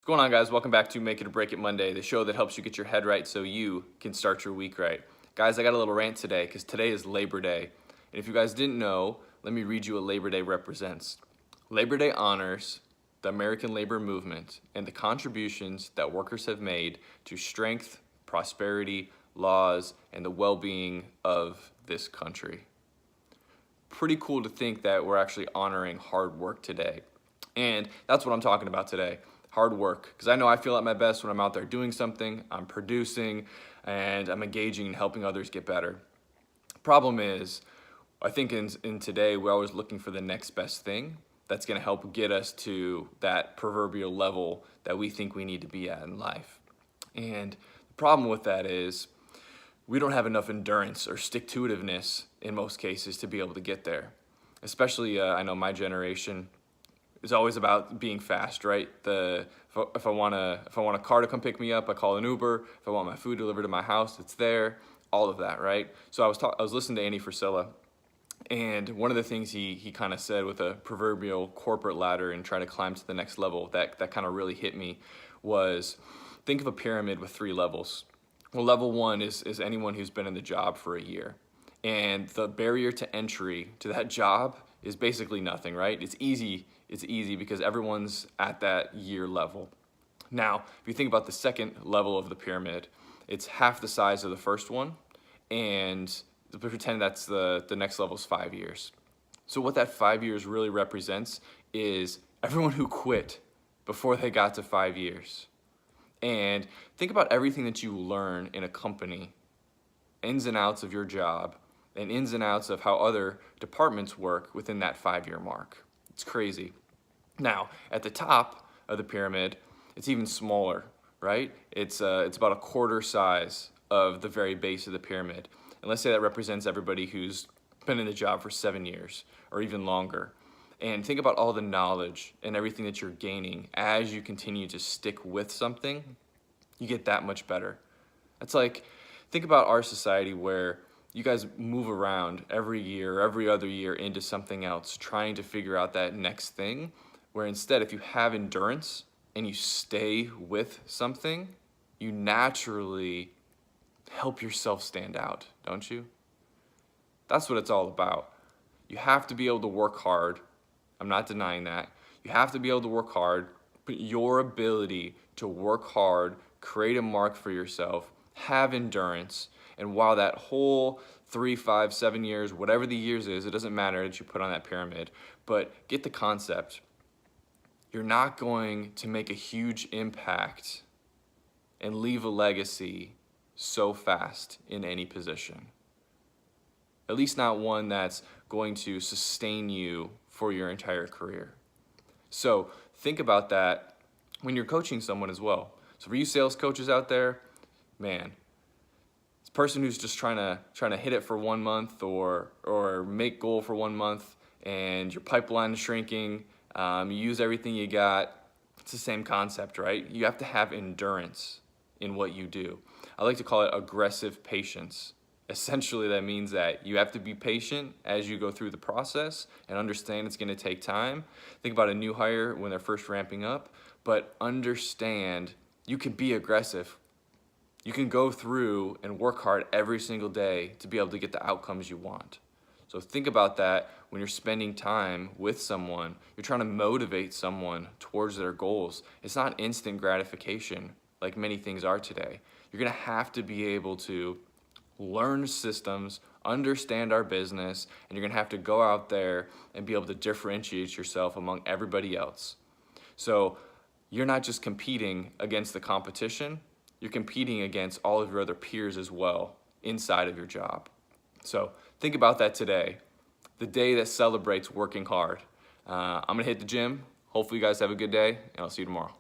What's going on, guys? Welcome back to Make It or Break It Monday, the show that helps you get your head right so you can start your week right. Guys, I got a little rant today because today is Labor Day. And if you guys didn't know, let me read you what Labor Day represents. Labor Day honors the American labor movement and the contributions that workers have made to strength, prosperity, laws, and the well-being of this country. Pretty cool to think that we're actually honoring hard work today. And that's what I'm talking about today. Hard work, because I know I feel at my best when I'm out there doing something, I'm producing, and I'm engaging and helping others get better. Problem is, I think in today, we're always looking for the next best thing that's going to help get us to that proverbial level that we think we need to be at in life. And the problem with that is we don't have enough endurance or stick-to-itiveness in most cases to be able to get there. Especially, I know my generation, it's always about being fast, right? If I want a car to come pick me up, I call an Uber. If I want my food delivered to my house, it's there. All of that, right? So I was listening to Andy Frisella, and one of the things he kind of said with a proverbial corporate ladder and try to climb to the next level that kind of really hit me was, think of a pyramid with 3 levels. Well, level 1 is anyone who's been in the job for a year, and the barrier to entry to that job is basically nothing, right? It's easy because everyone's at that year level. Now, if you think about the second level of the pyramid, it's half the size of the first one, and pretend that's the next level is 5 years. So what that 5 years really represents is everyone who quit before they got to 5 years. And think about everything that you learn in a company, ins and outs of your job, and ins and outs of how other departments work within that 5-year mark. It's crazy. Now, at the top of the pyramid, it's even smaller, right? It's about a quarter size of the very base of the pyramid. And let's say that represents everybody who's been in the job for 7 years or even longer. And think about all the knowledge and everything that you're gaining as you continue to stick with something. You get that much better. It's like, think about our society where you guys move around every year, every other year into something else, trying to figure out that next thing, where instead, if you have endurance and you stay with something, you naturally help yourself stand out, don't you? That's what it's all about. You have to be able to work hard. I'm not denying that. You have to be able to work hard, but your ability to work hard, create a mark for yourself, have endurance, and while that whole 3, 5, 7 years, whatever the years is, it doesn't matter that you put on that pyramid, but get the concept. You're not going to make a huge impact and leave a legacy so fast in any position. At least not one that's going to sustain you for your entire career. So think about that when you're coaching someone as well. So for you sales coaches out there, man, person who's just trying to hit it for 1 month or make goal for 1 month, and your pipeline is shrinking, you use everything you got. It's the same concept, right? You have to have endurance in what you do. I like to call it aggressive patience. Essentially, that means that you have to be patient as you go through the process and understand it's going to take time. Think about a new hire when they're first ramping up, but understand you can be aggressive. You can go through and work hard every single day to be able to get the outcomes you want. So think about that when you're spending time with someone. You're trying to motivate someone towards their goals. It's not instant gratification like many things are today. You're going to have to be able to learn systems, understand our business, and you're going to have to go out there and be able to differentiate yourself among everybody else. So you're not just competing against the competition, you're competing against all of your other peers as well inside of your job. So think about that today, the day that celebrates working hard. I'm going to hit the gym. Hopefully you guys have a good day, and I'll see you tomorrow.